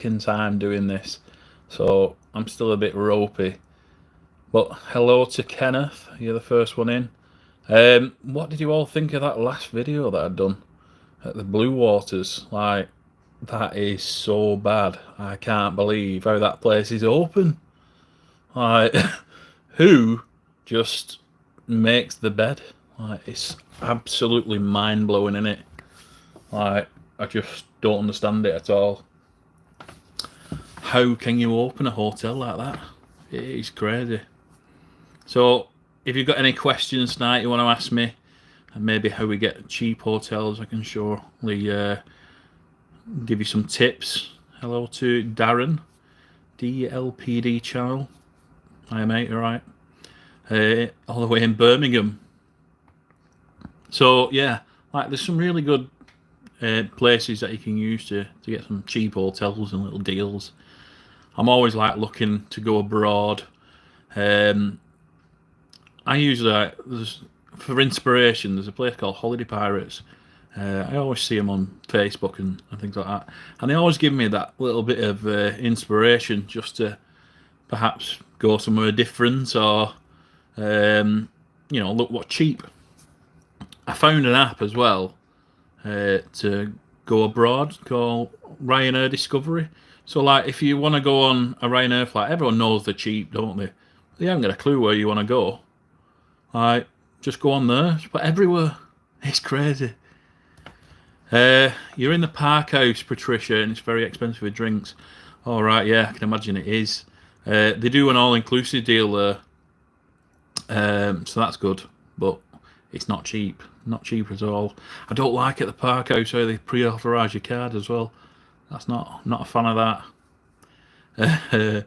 time doing this, so I'm still a bit ropey. But hello to Kenneth, you're the first one in. What did you all think of that last video that I'd done at the Blue Waters? Like, that is so bad. I can't believe how that place is open. Like, who just makes the bed? Like, it's absolutely mind blowing, isn't it? Like, I just don't understand it at all. How can you open a hotel like that? It is crazy. So, if you've got any questions tonight you want to ask me, and maybe how we get cheap hotels, I can surely give you some tips. Hello to Darren, DLPD channel. Hi mate, alright. All the way in Birmingham. So yeah, like there's some really good places that you can use to get some cheap hotels and little deals. I'm always like looking to go abroad. I usually for inspiration. There's a place called Holiday Pirates. I always see them on Facebook and things like that, and they always give me that little bit of inspiration just to perhaps go somewhere different or look what's cheap. I found an app as well to go abroad called Ryanair Discovery. So, like, if you want to go on a Ryanair flight, everyone knows they're cheap, don't they? They haven't got a clue where you want to go. Like, just go on there. But everywhere, it's crazy. You're in the park house, Patricia, and it's very expensive with drinks. All right, yeah, I can imagine it is. They do an all-inclusive deal there, so that's good. But it's not cheap. Not cheap at all. I don't like at the park house how they pre-authorise your card as well. That's not a fan of that.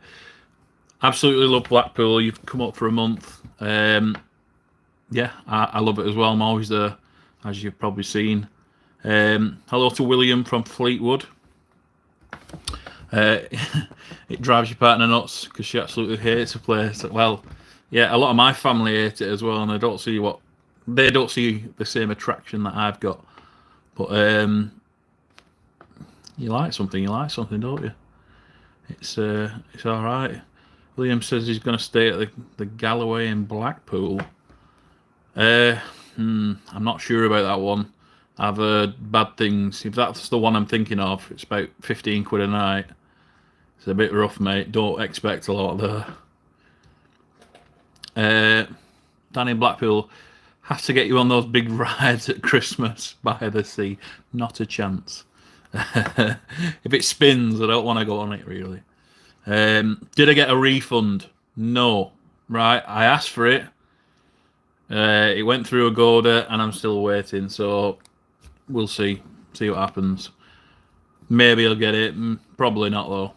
Absolutely love Blackpool. You've come up for a month. Yeah, I love it as well. I'm always there, as you've probably seen. Hello to William from Fleetwood. It drives your partner nuts because she absolutely hates the place. Well, yeah, a lot of my family hate it as well, and they don't see the same attraction that I've got. But you like something, don't you? It's all right. William says he's going to stay at the Galloway in Blackpool. I'm not sure about that one. I've heard bad things. If that's the one I'm thinking of, it's about 15 quid a night. It's a bit rough, mate. Don't expect a lot there. Danny Blackpool has to get you on those big rides at Christmas by the sea. Not a chance. If it spins, I don't want to go on it, really. Did I get a refund? No. Right, I asked for it. It went through Agoda, and I'm still waiting, so we'll see. See what happens. Maybe I'll get it. Probably not, though.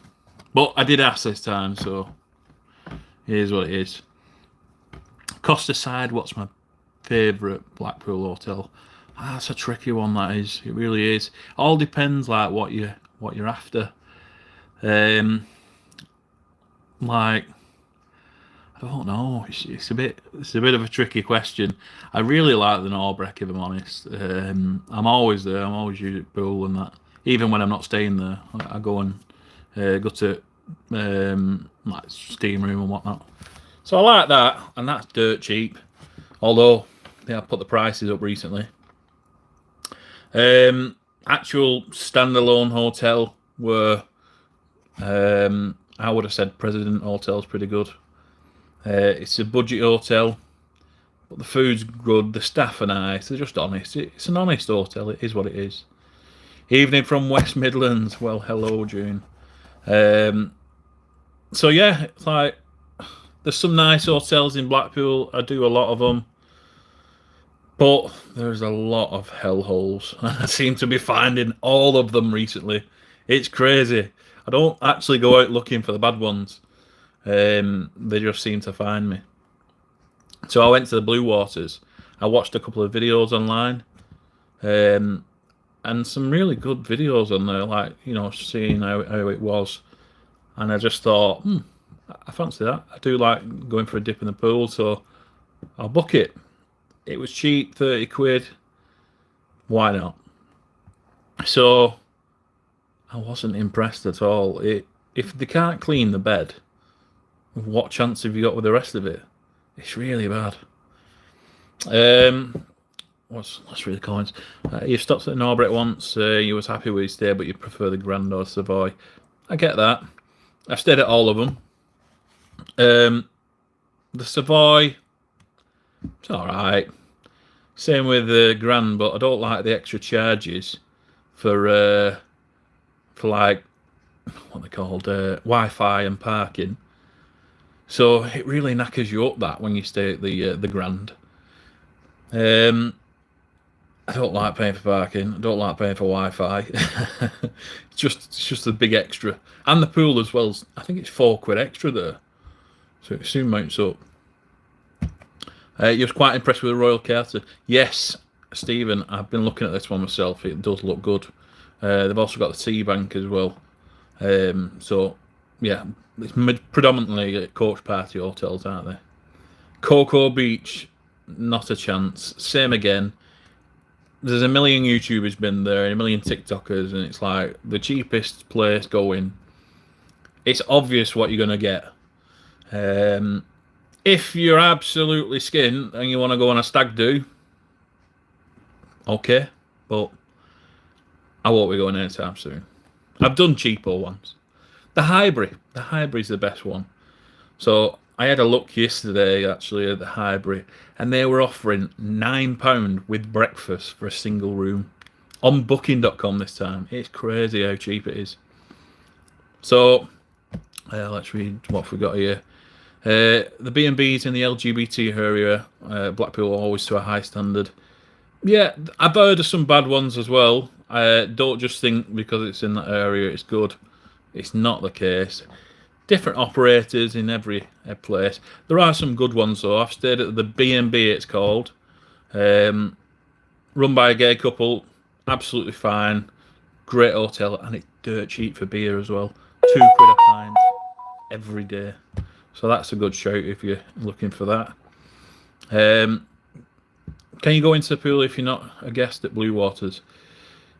But I did ask this time, so here's what it is. Cost aside, what's my favourite Blackpool hotel? That's a tricky one, that is. It really is. All depends, like, what you're after. Like, I don't know. It's a bit of a tricky question. I really like the Norbreck, if I'm honest. I'm always there. I'm always usually at pool and that. Even when I'm not staying there, I go and go to like steam room and whatnot. So I like that, and that's dirt cheap. Although they have put the prices up recently. Actual standalone hotel were I would have said President Hotel's pretty good. It's a budget hotel, but the food's good, the staff are nice, they're just honest. It's an honest hotel, it is what it is. Evening from West Midlands, well, hello, June. So yeah, it's like, there's some nice hotels in Blackpool, I do a lot of them, but there's a lot of hellholes. I seem to be finding all of them recently. It's crazy. I don't actually go out looking for the bad ones. They just seem to find me. So I went to the Blue Waters. I watched a couple of videos online, and some really good videos on there, like, seeing how it was. And I just thought, I fancy that. I do like going for a dip in the pool, so I'll book it. It was cheap, 30 quid. Why not? So I wasn't impressed at all. If they can't clean the bed, what chance have you got with the rest of it? It's really bad. What's really coins? You've stopped at Norbert once. You was happy with your stay, but you prefer the Grand or Savoy. I get that. I've stayed at all of them. The Savoy, it's all right. Same with the Grand, but I don't like the extra charges for like what they called Wi-Fi and parking. So it really knackers you up that when you stay at the Grand. I don't like paying for parking. I don't like paying for Wi-Fi. It's just a big extra, and the pool as well. I think it's £4 extra there, so it soon mounts up. You was quite impressed with the Royal Carter. Yes, Stephen, I've been looking at this one myself. It does look good. They've also got the Tea Bank as well. So yeah, it's predominantly coach party hotels, aren't they? Cocoa Beach, not a chance. Same again. There's a million YouTubers been there and a million TikTokers, and it's like the cheapest place going. It's obvious what you're going to get. If you're absolutely skint and you want to go on a stag do, okay, but I won't be going anytime soon. I've done cheaper ones. The Highbury's the best one. So I had a look yesterday actually at the Highbury, and they were offering £9 with breakfast for a single room on Booking.com this time. It's crazy how cheap it is. So let's read what we've got here. The B&Bs in the LGBT area, Blackpool always to a high standard. Yeah, I've heard of some bad ones as well. Don't just think because it's in that area it's good. It's not the case. Different operators in every place. There are some good ones though. I've stayed at the B&B, it's called. Run by a gay couple. Absolutely fine. Great hotel, and it's dirt cheap for beer as well. £2 a pint every day. So that's a good shout if you're looking for that. Can you go into the pool if you're not a guest at Blue Waters?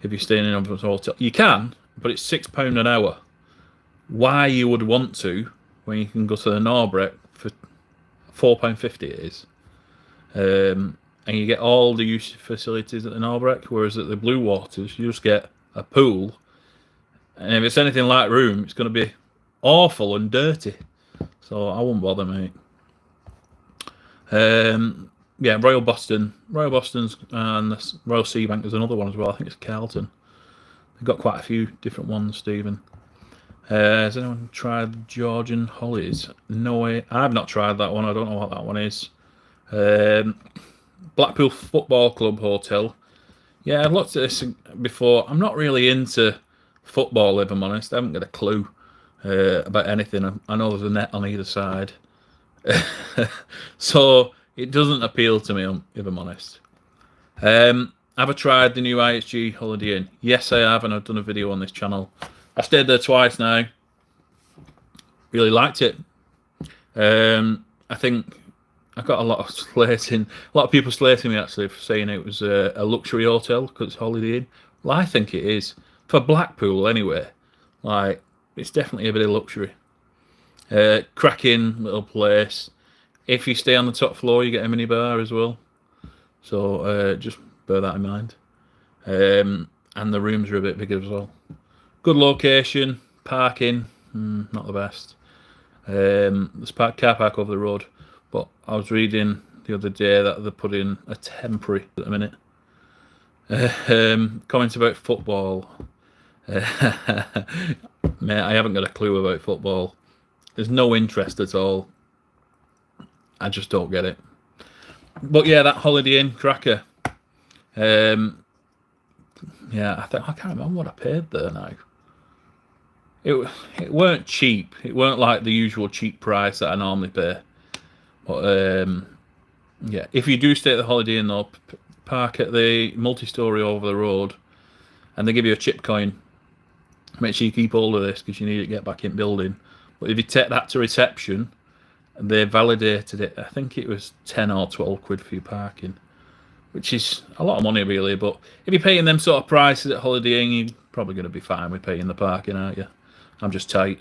If you're staying in a hotel, you can, but it's £6 an hour. Why you would want to when you can go to the Norbreck for £4.50 it is, and you get all the use facilities at the Norbreck, whereas at the Blue Waters you just get a pool, and if it's anything like room, it's going to be awful and dirty. So I won't bother, mate. Yeah, Royal Boston's, and the Royal Sea Bank. There's another one as well. I think it's Carlton. They've got quite a few different ones, Stephen. Has anyone tried Georgian Hollies? No way. I've not tried that one. I don't know what that one is. Blackpool Football Club Hotel. Yeah, I've looked at this before. I'm not really into football, if I'm honest. I haven't got a clue about anything. I know there's a net on either side. So it doesn't appeal to me, if I'm honest. Have I tried the new IHG Holiday Inn? Yes, I have, and I've done a video on this channel. I stayed there twice now. Really liked it. I think I got a lot of people slating me actually for saying it was a luxury hotel because it's Holiday Inn. Well, I think it is for Blackpool anyway. Like, it's definitely a bit of luxury. Cracking little place. If you stay on the top floor, you get a mini bar as well. So just bear that in mind. And the rooms are a bit bigger as well. Good location, parking, not the best. There's car park over the road, but I was reading the other day that they're putting a temporary at the minute. Comments about football. Mate, I haven't got a clue about football. There's no interest at all. I just don't get it. But yeah, that Holiday Inn cracker. Yeah, I can't remember what I paid there now. It weren't cheap. It weren't like the usual cheap price that I normally pay. But yeah, if you do stay at the Holiday Inn, though, park at the multi-story over the road, and they give you a chip coin. Make sure you keep hold of this because you need to get back in building. But if you take that to reception, they validated it. I think it was 10 or 12 quid for your parking. which is a lot of money really. But if you're paying them sort of prices at Holiday Inn, you're probably going to be fine with paying the parking, aren't you? I'm just tight.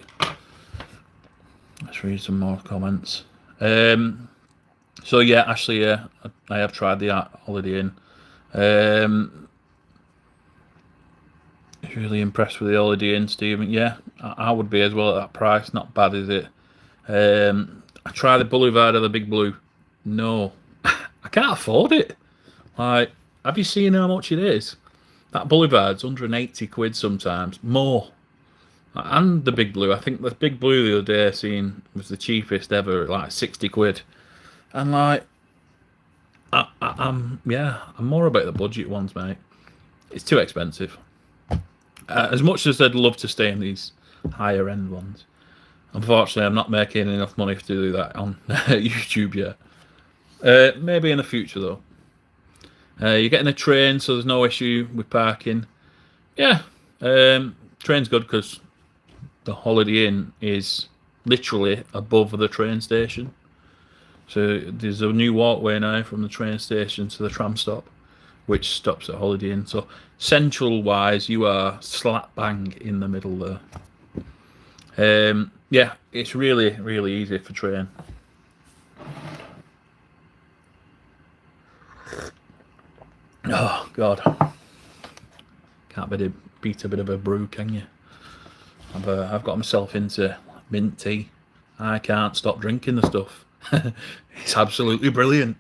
Let's read some more comments. So yeah, actually, I have tried the Holiday Inn. Really impressed with the Holiday Inn, Stephen. Yeah, I would be as well at that price. Not bad, is it? I tried the Boulevard of the Big Blue. No, I can't afford it. Like, have you seen how much it is? That Boulevard's 180 quid sometimes, more. And the Big Blue, I think the Big Blue the other day I seen was the cheapest ever, like 60 quid. And like, I'm more about the budget ones, mate. It's too expensive. As much as I'd love to stay in these higher end ones, unfortunately, I'm not making enough money to do that on YouTube yet. Maybe in the future, though. You're getting a train, so there's no issue with parking. Yeah, train's good because the Holiday Inn is literally above the train station. So there's a new walkway now from the train station to the tram stop, which stops at Holiday Inn. So central-wise, you are slap bang in the middle there. Yeah, it's really, really easy for train. Oh, God. Can't beat a bit of a brew, can you? I've got myself into mint tea. I can't stop drinking the stuff. It's absolutely brilliant.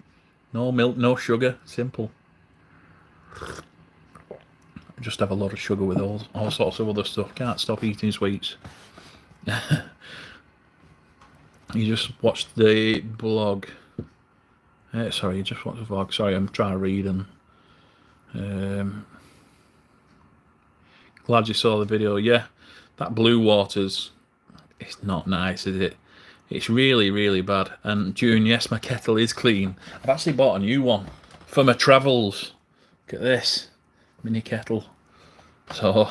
No milk, no sugar, simple. I just have a lot of sugar with all sorts of other stuff. Can't stop eating sweets. You just watched the blog. Sorry, you just watched the vlog. Sorry, I'm trying to read and glad you saw the video. Yeah, that Blue Waters, it's not nice, is it? It's really, really bad. And June, yes, my kettle is clean. I've actually bought a new one for my travels. Look at this mini kettle. So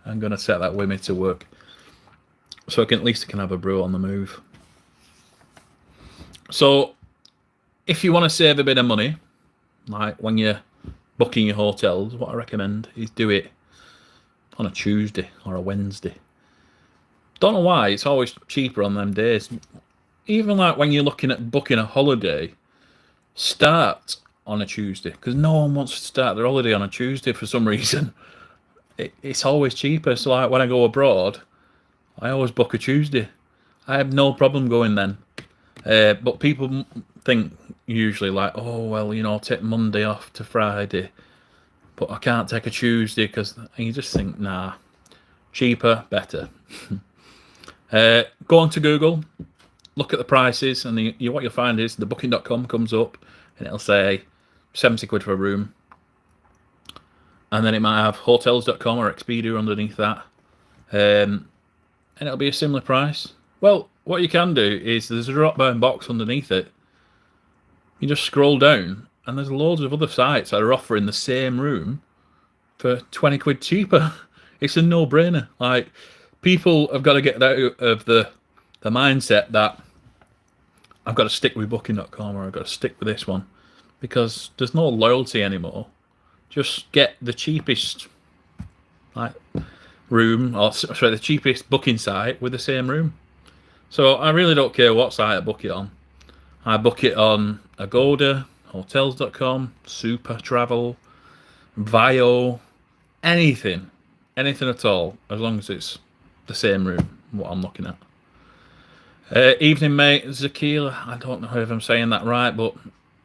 I'm going to set that with me to work, so at least I can have a brew on the move. So if you want to save a bit of money, like when you're booking your hotels, what I recommend is do it on a Tuesday or a Wednesday. Don't know why, it's always cheaper on them days. Even like when you're looking at booking a holiday, start on a Tuesday, because no one wants to start their holiday on a Tuesday for some reason. It's always cheaper. So like when I go abroad, I always book a Tuesday. I have no problem going then. But people think usually like, oh, well, you know, I'll take Monday off to Friday, but I can't take a Tuesday because you just think, nah, cheaper, better. Go on to Google, look at the prices, and what you'll find is the booking.com comes up and it'll say 70 quid for a room. And then it might have hotels.com or Expedia underneath that. And it'll be a similar price. Well, what you can do is there's a drop-down box underneath it. You just scroll down and there's loads of other sites that are offering the same room for 20 quid cheaper. It's a no-brainer. Like, people have got to get out of the mindset that I've got to stick with booking.com or I've got to stick with this one, because there's no loyalty anymore. Just get the cheapest room, or sorry, the cheapest booking site with the same room. So I really don't care what site I book it on. I book it on Agoda, hotels.com, Super Travel, Vio, anything at all, as long as it's the same room, what I'm looking at. Evening, mate, Zakila. I don't know if I'm saying that right, but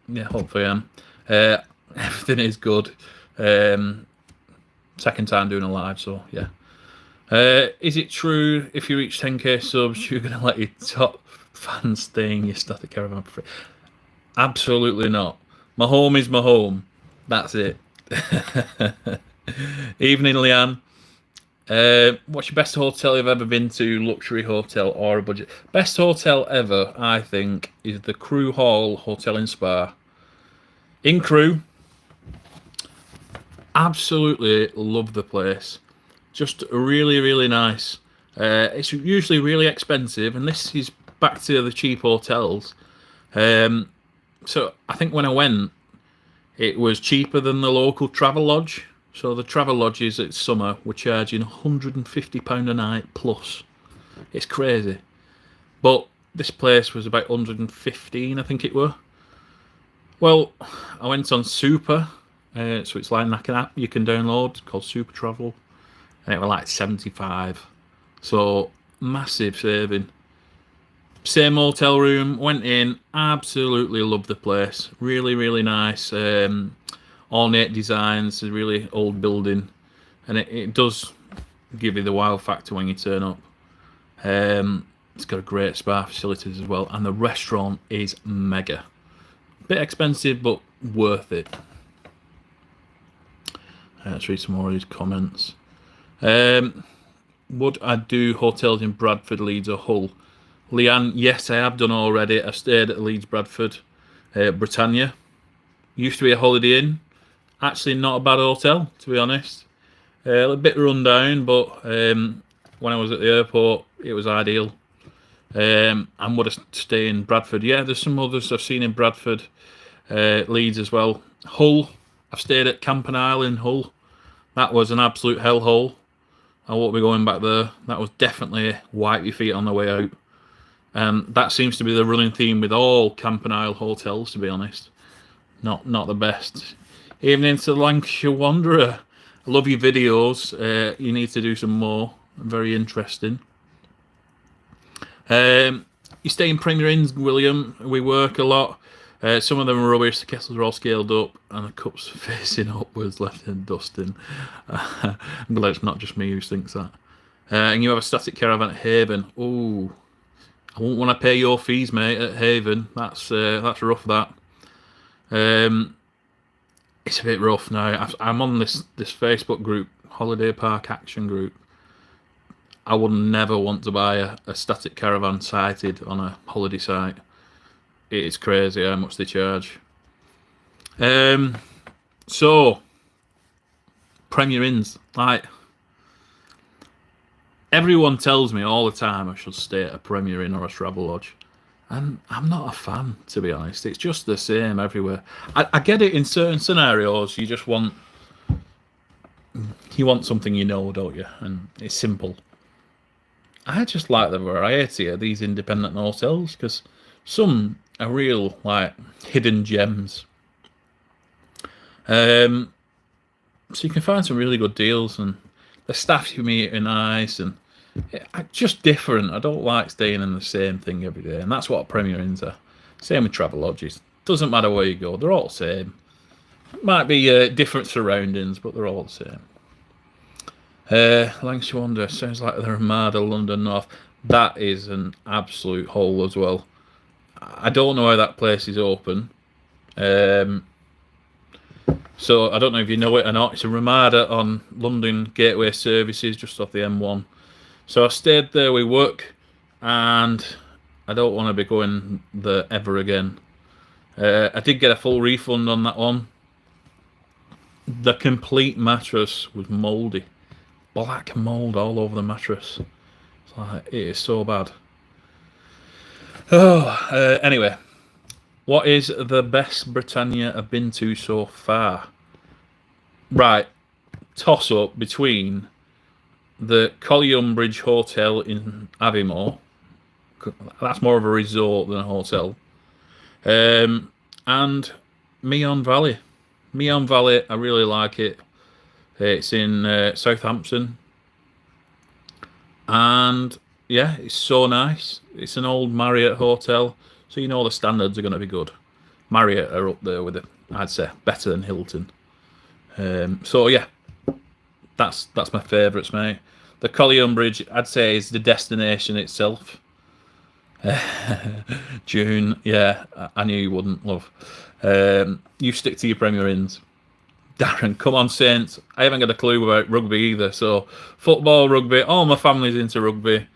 yeah, hopefully I am. Everything is good. Second time doing a live, so yeah. Is it true if you reach 10k subs, you're going to let your top fans stay in your static caravan for free? Absolutely not. My home is my home. That's it. Evening, Leanne. What's your best hotel you've ever been to? Luxury hotel or a budget? Best hotel ever, I think, is the Crew Hall Hotel in Spa. In Crewe. Absolutely love the place. Just really, really nice. It's usually really expensive, and this is back to the cheap hotels. So I think when I went, It was cheaper than the local travel lodge. So the travel lodges at summer were charging £150 a night plus. It's crazy. But this place was about 115, I think it were. Well, I went on Super, so it's like an app you can download called Super Travel, and it was like 75. So massive saving. Same hotel room, went in, absolutely loved the place. Really, really nice. Ornate designs, a really old building, and it does give you the wow factor when you turn up. It's got a great spa facilities as well, and the restaurant is mega. Bit expensive, but worth it. Let's read some more of these comments. Would I do hotels in Bradford, Leeds, or Hull? Leanne, yes, I have done already. I've stayed at Leeds, Bradford, Britannia. Used to be a Holiday Inn. Actually, not a bad hotel, to be honest. A bit run down, but when I was at the airport, it was ideal. And would I stay in Bradford? Yeah, there's some others I've seen in Bradford, Leeds as well. Hull, I've stayed at Campanile in Hull. That was an absolute hellhole. I won't be going back there. That was definitely wipe your feet on the way out. And that seems to be the running theme with all Campanile hotels, to be honest. Not the best. Evening to the Lancashire Wanderer. I love your videos. You need to do some more. Very interesting. You stay in Premier Inns, William. We work a lot. Some of them are rubbish. The kettles are all scaled up, and the cups facing upwards, left in dusting. I'm glad it's not just me who thinks that. And you have a static caravan at Haven. Oh, I won't want to pay your fees, mate. At Haven, that's rough. That. It's a bit rough now. I'm on this Facebook group, Holiday Park Action Group. I would never want to buy a static caravan sited on a holiday site. It is crazy how much they charge. So, Premier Inns. Like, everyone tells me all the time I should stay at a Premier Inn or a travel lodge. And I'm not a fan, to be honest. It's just the same everywhere. I get it in certain scenarios. You just want something you know, don't you? And it's simple. I just like the variety of these independent hotels because some are real, like, hidden gems. So you can find some really good deals, and the staff you meet are nice, and just different. I don't like staying in the same thing every day, and that's what Premier Inns are. Same with travel lodges. Doesn't matter where you go, they're all the same. Might be different surroundings, but they're all the same. Lancashire Wanderer sounds like the Ramada London North. That is an absolute hole as well. I don't know how that place is open. So I don't know if you know it or not. It's a Ramada on London Gateway Services, just off the M1. So I stayed there with work, and I don't want to be going there ever again. I did get a full refund on that one. The complete mattress was mouldy. Black mould all over the mattress. It's like, it is so bad. Anyway, what is the best Britannia I've been to so far? Right, toss up between the Collyumbridge Hotel in Aviemore. That's more of a resort than a hotel. And Meon Valley. Meon Valley, I really like it. It's in Southampton. And yeah, it's so nice. It's an old Marriott hotel, so you know the standards are going to be good. Marriott are up there with it, I'd say, better than Hilton. So yeah, that's my favourites, mate. The Collyumbridge, I'd say, is the destination itself. June, yeah, I knew you wouldn't, love. You stick to your Premier Inns. Darren, come on, Saints. I haven't got a clue about rugby either. So, football, rugby, all my family's into rugby.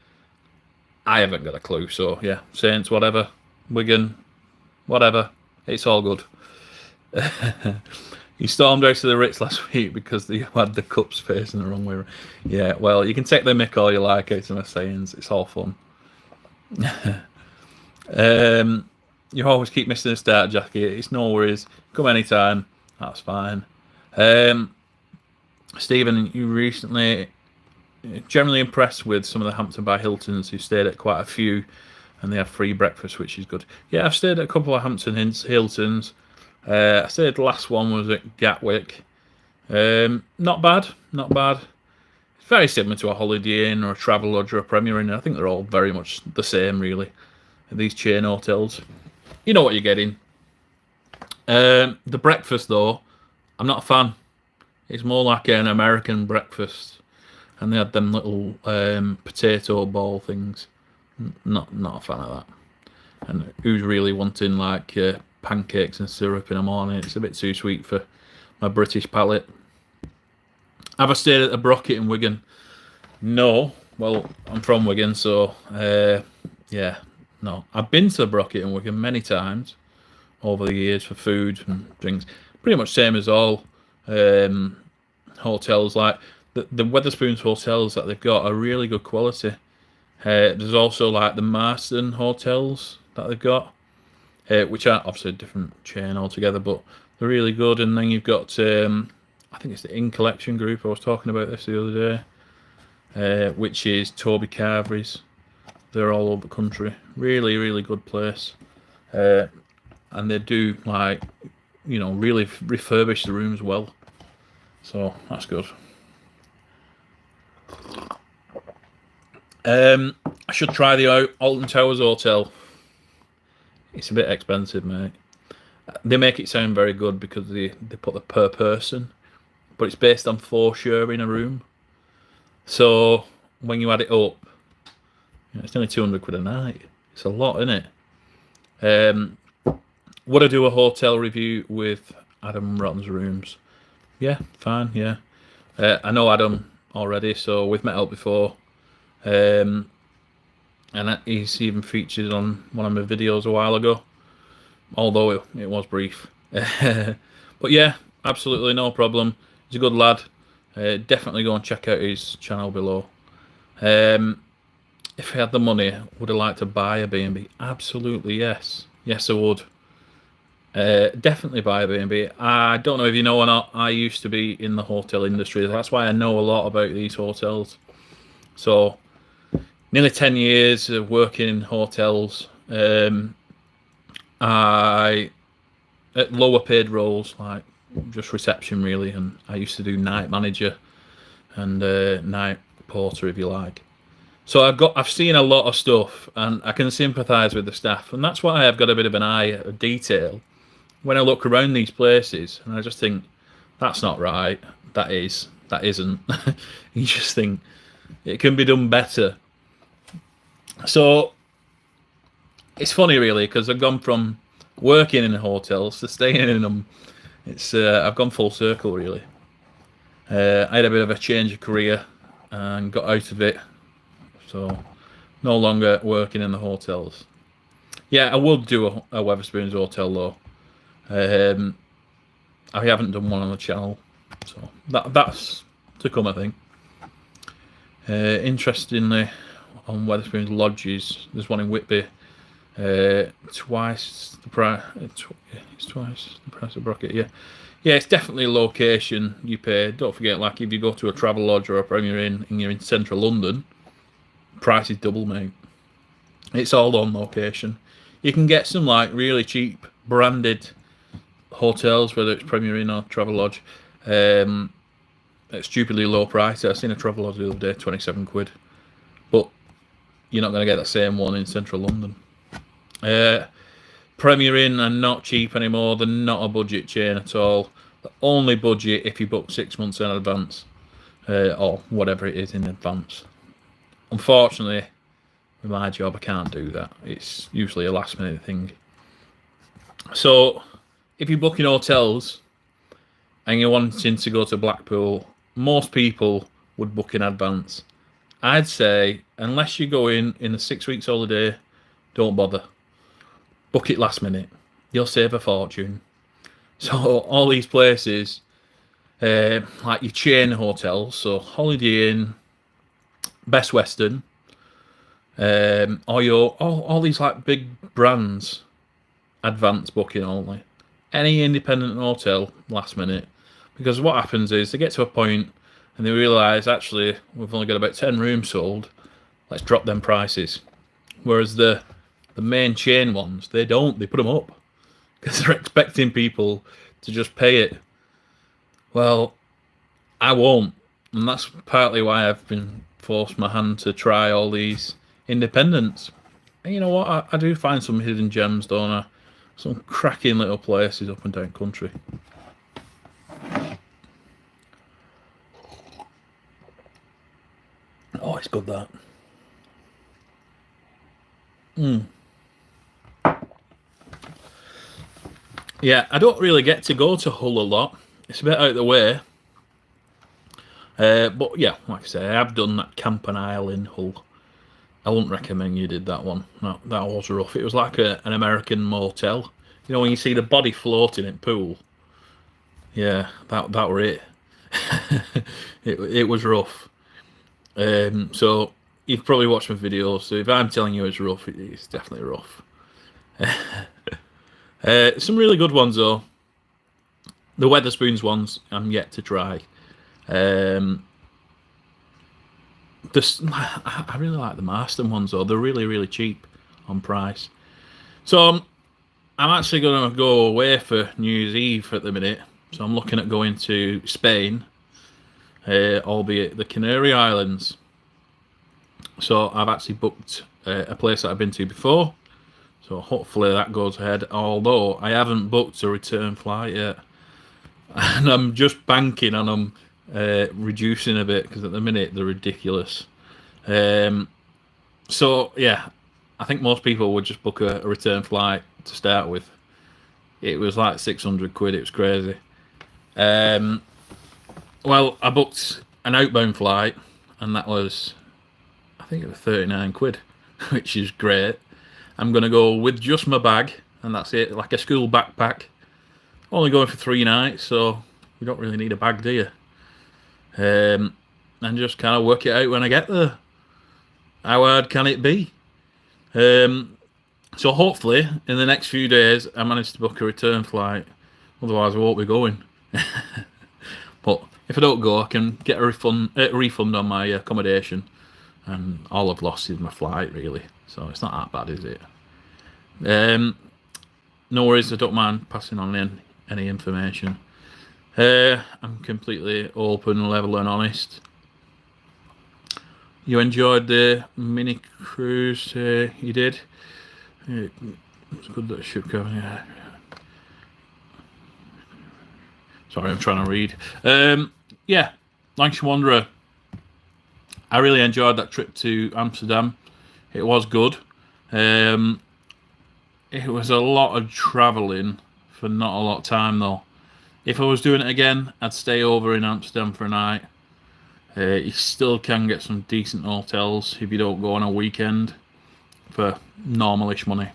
I haven't got a clue. So, yeah, Saints, whatever. Wigan, whatever. It's all good. He stormed out to the Ritz last week because they had the cups facing the wrong way. Yeah, well, you can take the mick all you like out of my sayings. It's all fun. You always keep missing a start jacket. It's no worries. Come anytime. That's fine. Stephen, you recently generally impressed with some of the Hampton by Hiltons who stayed at quite a few, and they have free breakfast, which is good. Yeah, I've stayed at a couple of Hampton Hiltons. I stayed the last one was at Gatwick. Not bad, not bad. It's very similar to a Holiday Inn or a Travelodge or a Premier Inn. I think they're all very much the same, really. These chain hotels, you know what you're getting. The breakfast, though, I'm not a fan. It's more like an American breakfast, and they had them little potato ball things. Not a fan of that. And who's really wanting like pancakes and syrup in the morning? It's a bit too sweet for my British palate. Have I stayed at the Brocket in Wigan? No. Well, I'm from Wigan, so yeah, no. I've been to the Brocket in Wigan many times over the years for food and drinks. Pretty much same as all hotels. Like the Wetherspoons hotels that they've got are really good quality. There's also like the Marston hotels that they've got, which are obviously a different chain altogether, but they're really good. And then you've got, I think it's the In Collection Group. I was talking about this the other day, which is Toby Carvery's. They're all over the country. Really, really good place. And they do like, really refurbish the rooms well. So that's good. I should try the Alton Towers Hotel. It's a bit expensive, mate. They make it sound very good because they put the per person, but it's based on 4 sharing a room. So when you add it up, it's only 200 quid a night. It's a lot, isn't it? Would I do a hotel review with Adam Rotten's rooms? Yeah, fine, yeah. I know Adam already, so we've met up before. And he's even featured on one of my videos a while ago, although it was brief. But yeah, absolutely no problem. He's a good lad. Definitely go and check out his channel below. If I had the money, would I like to buy a B&B? Absolutely yes. Yes, I would. Definitely buy a B&B. I don't know if you know or not, I used to be in the hotel industry. That's why I know a lot about these hotels. So nearly 10 years of working in hotels. I at lower paid roles, like just reception really, and I used to do night manager and night porter, if you like. So I've seen a lot of stuff, and I can sympathise with the staff, and that's why I've got a bit of an eye of detail when I look around these places, and I just think that's not right. That isn't. You just think it can be done better. So it's funny, really, because I've gone from working in hotels to staying in them. It's I've gone full circle, really. I had a bit of a change of career and got out of it, so no longer working in the hotels. Yeah, I would do a Wetherspoons hotel though. I haven't done one on the channel, so that's to come, I think. Interestingly, on Wetherspoons lodges, there's one in Whitby. Twice the price. It's twice the price of Brocket. Yeah, it's definitely a location you pay. Don't forget, like if you go to a Travelodge or a Premier Inn and you're in central London, price is double, mate. It's all on location. You can get some like really cheap branded hotels, whether it's Premier Inn or Travelodge, at stupidly low price. I seen a Travelodge the other day, 27 quid, but you're not going to get that same one in central London. Premier Inn are not cheap anymore. They're not a budget chain at all. They're only budget if you book 6 months in advance, or whatever it is in advance. Unfortunately, with my job, I can't do that. It's usually a last minute thing. So if you're booking hotels and you're wanting to go to Blackpool, most people would book in advance. I'd say, unless you go in a 6 weeks holiday, don't bother. Book it last minute. You'll save a fortune. So all these places, like your chain hotels, so Holiday Inn, Best Western, or all these like big brands, advance booking only. any independent hotel last minute, because what happens is they get to a point and they realise actually we've only got about 10 rooms sold. Let's drop them prices. Whereas the main chain ones, they don't. They put them up because they're expecting people to just pay it. Well, I won't, and that's partly why I've been forced my hand to try all these independents. And you know what? I do find some hidden gems, don't I? Some cracking little places up and down country. Oh, it's good that. Yeah, I don't really get to go to Hull a lot. It's a bit out of the way. But yeah, like I say, I have done that Camp and Isle in Hull. I wouldn't recommend you did that one. No, that was rough. It was like an American motel. You know when you see the body floating in pool? Yeah, that were it. It was rough. So you've probably watched my videos. So if I'm telling you it's rough, it's definitely rough. Some really good ones though. The Weatherspoons ones I'm yet to try. I really like the Marston ones though. They're really, really cheap on price. So I'm actually going to go away for New Year's Eve at the minute. So I'm looking at going to Spain, albeit the Canary Islands. So I've actually booked a place that I've been to before. So hopefully that goes ahead. Although I haven't booked a return flight yet. And I'm just banking on them reducing a bit because at the minute they're ridiculous. So yeah, I think most people would just book a return flight to start with. It was like 600 quid. It was crazy. Well, I booked an outbound flight, and that was, I think it was 39 quid, which is great. I'm going to go with just my bag, and that's it, like a school backpack. Only going for 3 nights, so you don't really need a bag, do you? And just kind of work it out when I get there. How hard can it be? So hopefully, in the next few days, I manage to book a return flight. Otherwise, I won't be going. But if I don't go, I can get a refund on my accommodation. And all I've lost is my flight, really. So it's not that bad, is it? No worries, I don't mind passing on any information. I'm completely open, level and honest. You enjoyed the mini cruise you did? It's good that it should go. Yeah. Sorry, I'm trying to read. Yeah, Lancashire Wanderer. I really enjoyed that trip to Amsterdam. It was good. It was a lot of travelling for not a lot of time though. If I was doing it again, I'd stay over in Amsterdam for a night. You still can get some decent hotels if you don't go on a weekend for normalish money.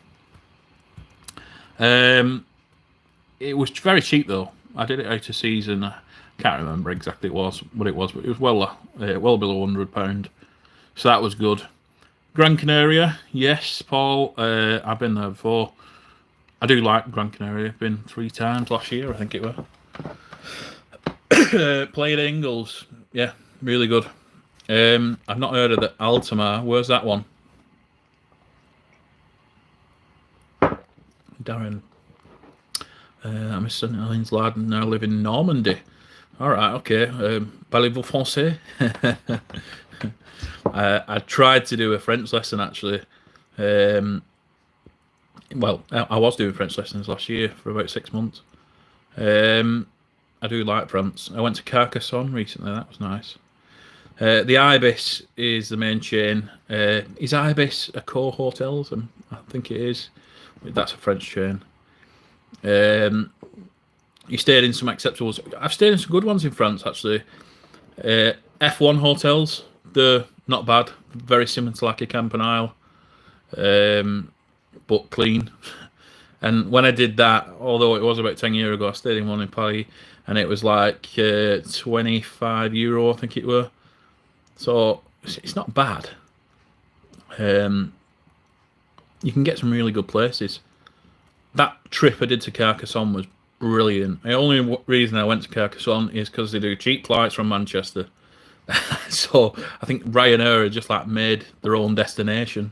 It was very cheap though. I did it out of season. I can't remember exactly what it was, but it was well below £100. So that was good. Gran Canaria, yes, Paul. I've been there before. I do like Gran Canaria. I've been 3 times last year, I think it was. Played at Ingles, yeah, really good. I've not heard of the Altamar. Where's that one? Darren. I'm a St Helens lad and now live in Normandy. All right, okay. Parlez-vous français? I tried to do a French lesson actually. Well, I was doing French lessons last year for about 6 months. I do like France. I went to Carcassonne recently. That was nice. The Ibis is the main chain. Is Ibis a core hotels? I think it is. That's a French chain. You stayed in some acceptable. I've stayed in some good ones in France actually. F1 hotels. They're not bad. Very similar to like a Camp and Isle, but clean. And when I did that, although it was about 10 years ago, I stayed in one in Paris, and it was like €25, I think it were. So it's not bad. You can get some really good places. That trip I did to Carcassonne was brilliant. The only reason I went to Carcassonne is because they do cheap flights from Manchester. So I think Ryanair had just like made their own destination.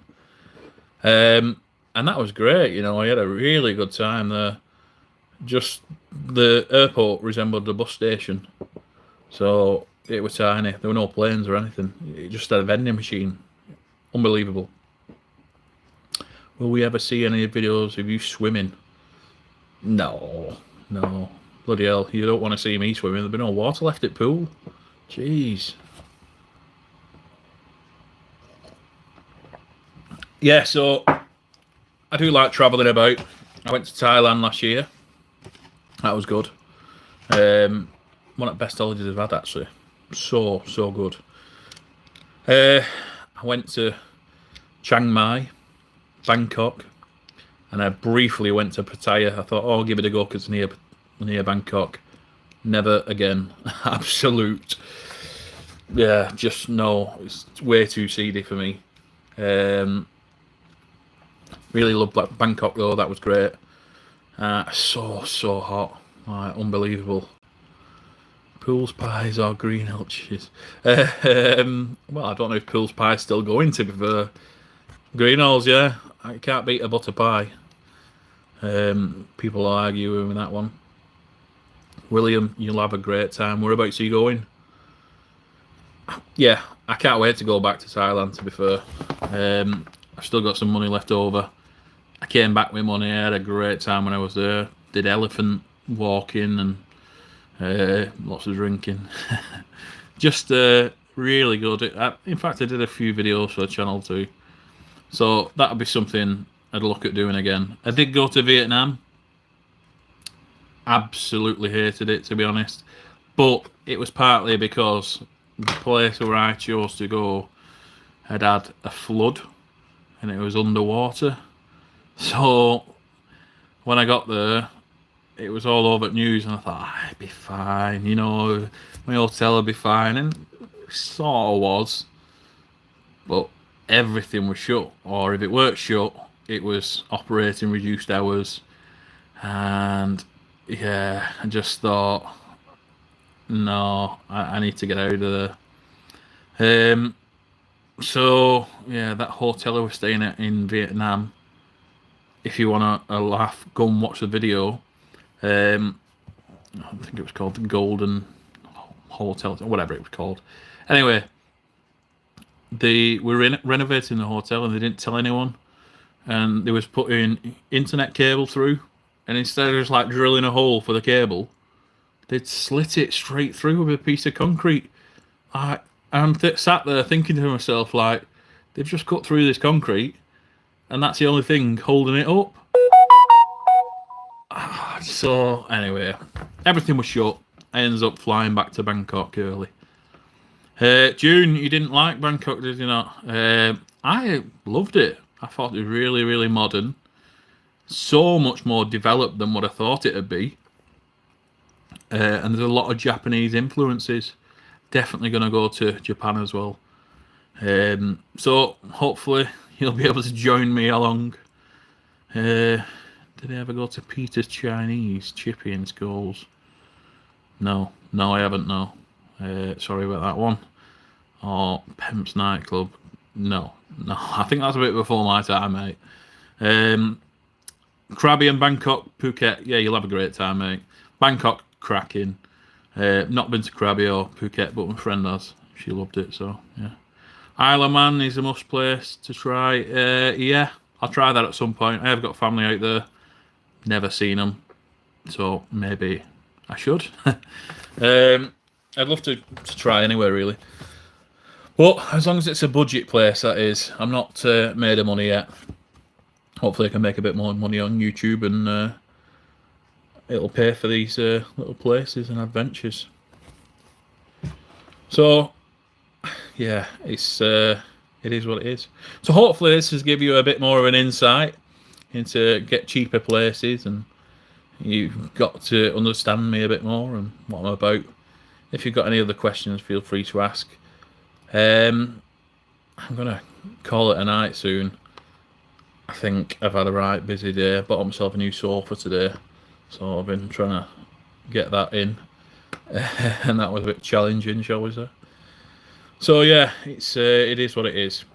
And that was great, you know, I had a really good time there. Just the airport resembled a bus station. So it was tiny. There were no planes or anything. It just had a vending machine. Unbelievable. Will we ever see any videos of you swimming? No, no. Bloody hell, you don't want to see me swimming. There'll be no water left at pool. Jeez. Yeah, so I do like travelling about. I went to Thailand last year. That was good. One of the best holidays I've had, actually. So good. I went to Chiang Mai, Bangkok, and I briefly went to Pattaya. I thought, oh, I'll give it a go because it's near Bangkok. Never again. Absolute. Yeah, just no. It's way too seedy for me. Really loved Bangkok though. That was great. So hot. Like, unbelievable. Pools, pies, or green elches. Well, I don't know if Pools pie's still going, to be fair. Greenhalls, yeah. I can't beat a butter pie. People will argue with that one. William, you'll have a great time. Whereabouts are you going? Yeah, I can't wait to go back to Thailand, to be fair. I've still got some money left over. I came back with money. I had a great time when I was there. Did elephant walking and lots of drinking. Just really good. In fact, I did a few videos for Channel 2. So that would be something I'd look at doing again. I did go to Vietnam. Absolutely hated it, to be honest. But it was partly because the place where I chose to go had had a flood and it was underwater. So when I got there, it was all over the news, and I thought, it'd be fine, you know, my hotel would be fine, and it sort of was. But everything was shut, or if it weren't shut, it was operating reduced hours. And yeah, I just thought, no, I need to get out of there. So yeah, that hotel I was staying at in Vietnam, if you want a laugh, go and watch the video. I think it was called the Golden Hotel, or whatever it was called. Anyway, they were renovating the hotel and they didn't tell anyone. And they was putting internet cable through, and instead of just like drilling a hole for the cable, they'd slit it straight through with a piece of concrete. I'm sat there thinking to myself, like, they've just cut through this concrete, and that's the only thing holding it up. So anyway, everything was shut. I ended up flying back to Bangkok early. June, you didn't like Bangkok, did you not? I loved it. I thought it was really, really modern. So much more developed than what I thought it would be. And there's a lot of Japanese influences. Definitely going to go to Japan as well. So hopefully you'll be able to join me along. Did I ever go to Peter's Chinese Chippy in schools? No, I haven't. No, sorry about that one. Or Pemp's nightclub? No. I think that's a bit before my time, mate. Krabi and Bangkok, Phuket. Yeah, you'll have a great time, mate. Bangkok, cracking. Not been to Krabi or Phuket, but my friend has. She loved it, so yeah. Isle of Man is a must place to try. Yeah, I'll try that at some point. I have got family out there. Never seen them, so maybe I should. I'd love to try anywhere, really. But as long as it's a budget place, that is. I'm not made of money yet. Hopefully I can make a bit more money on YouTube and it'll pay for these little places and adventures. So yeah, it is what it is. So hopefully this has given you a bit more of an insight into get cheaper places, and you've got to understand me a bit more and what I'm about. If you've got any other questions, feel free to ask. I'm gonna call it a night soon. I think I've had a right busy day. Bought myself a new sofa today, So I've been trying to get that in, and that was a bit challenging, shall we say. So yeah, it is what it is.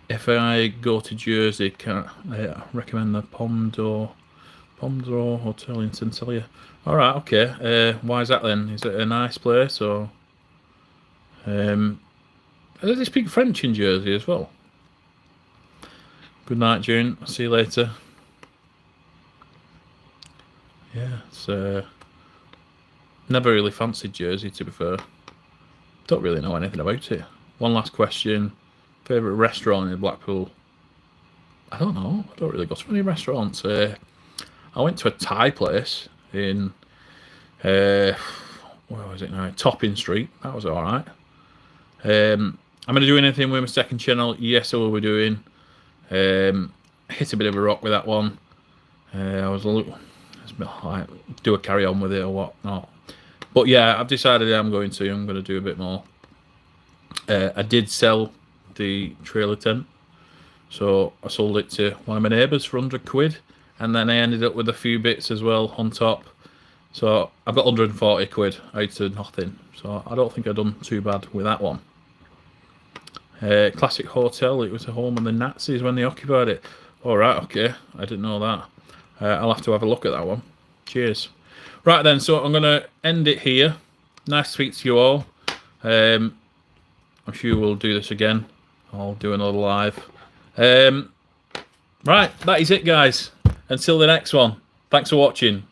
If I go to Jersey, can I recommend the Pomdor Hotel in Centralia? All right, okay. Why is that then? Is it a nice place or? Do they speak French in Jersey as well? Good night, June. I'll see you later. Yeah, it's never really fancied Jersey, to be fair. Don't really know anything about it. One last question. Favourite restaurant in Blackpool? I don't know. I don't really go to many restaurants. I went to a Thai place in where was it now? Topping Street. That was all right. I'm going to do anything with my second channel. Yes, I will be doing. Hit a bit of a rock with that one. I was a little like, do a carry on with it or whatnot. But yeah, I've decided I'm going to do a bit more. I did sell the trailer tent, so I sold it to one of my neighbours for 100 quid, and then I ended up with a few bits as well on top. So I've got 140 quid out of nothing. So I don't think I've done too bad with that one. Classic hotel. It was a home of the Nazis when they occupied it. All right, okay. I didn't know that. I'll have to have a look at that one. Cheers. Right then, so I'm going to end it here. Nice to speak to you all. I'm sure we'll do this again. I'll do another live. Right, that is it, guys. Until the next one. Thanks for watching.